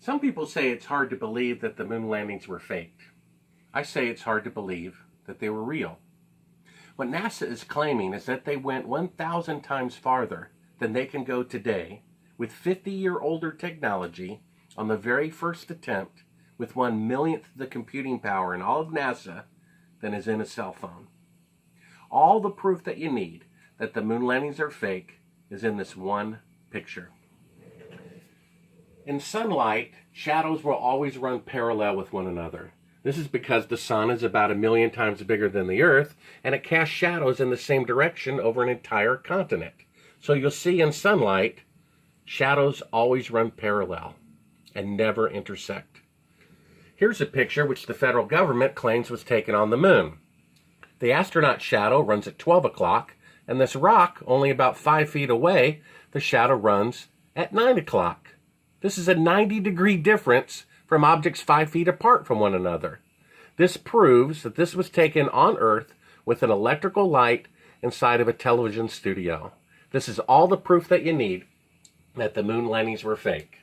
Some people say it's hard to believe that the moon landings were faked. I say it's hard to believe that they were real. What NASA is claiming is that they went 1,000 times farther than they can go today with 50-year-older technology on the very first attempt with 1/1,000,000th the computing power in all of NASA than is in a cell phone. All the proof that you need that the moon landings are fake is in this one picture. In sunlight, shadows will always run parallel with one another. This is because the sun is about 1,000,000 times bigger than the Earth, and it casts shadows in the same direction over an entire continent. So you'll see in sunlight, shadows always run parallel and never intersect. Here's a picture which the federal government claims was taken on the moon. The astronaut shadow runs at 12 o'clock, and this rock, only about 5 feet away, the shadow runs at 9 o'clock. This is a 90-degree difference from objects 5 feet apart from one another. This proves that this was taken on Earth with an electrical light inside of a television studio. This is all the proof that you need that the moon landings were fake.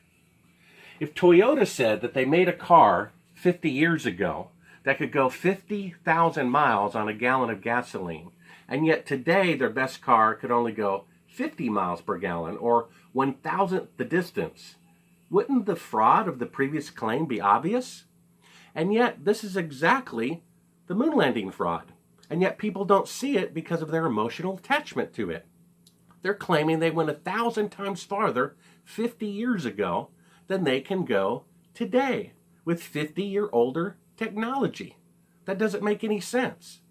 If Toyota said that they made a car 50 years ago that could go 50,000 miles on a gallon of gasoline, and yet today their best car could only go 50 miles per gallon, or 1,000th the distance, wouldn't the fraud of the previous claim be obvious? And yet this is exactly the moon landing fraud, and yet people don't see it because of their emotional attachment to it. They're claiming they went 1,000 times farther 50 years ago than they can go today with 50-year-older technology. That doesn't make any sense.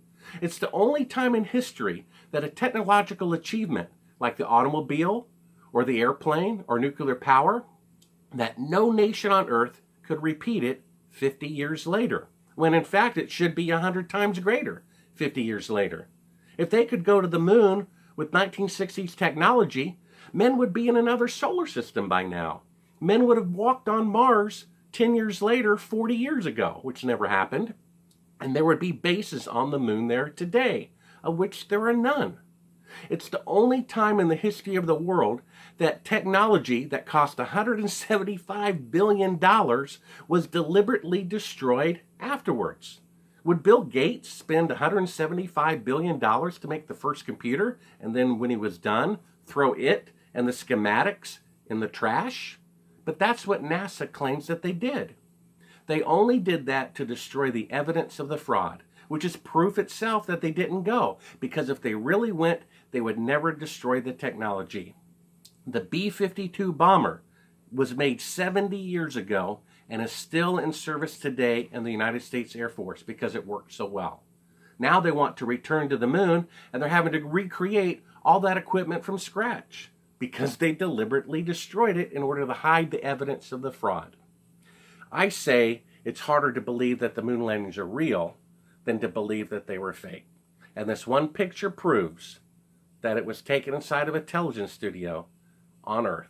It's the only time in history that a technological achievement like the automobile or the airplane or nuclear power, that no nation on Earth could repeat it 50 years later, when in fact it should be 100 times greater 50 years later. If they could go to the moon with 1960s technology, men would be in another solar system by now. Men would have walked on Mars 10 years later, 40 years ago, which never happened. And there would be bases on the moon there today, of which there are none. It's the only time in the history of the world that technology that cost $175 billion was deliberately destroyed afterwards. Would Bill Gates spend $175 billion to make the first computer, and then when he was done, throw it and the schematics in the trash? But that's what NASA claims that they did. They only did that to destroy the evidence of the fraud, which is proof itself that they didn't go, because if they really went, they would never destroy the technology. The B-52 bomber was made 70 years ago and is still in service today in the United States Air Force because it worked so well. Now they want to return to the moon, and they're having to recreate all that equipment from scratch because they deliberately destroyed it in order to hide the evidence of the fraud. I say it's harder to believe that the moon landings are real than to believe that they were fake. And this one picture proves that it was taken inside of a television studio on Earth.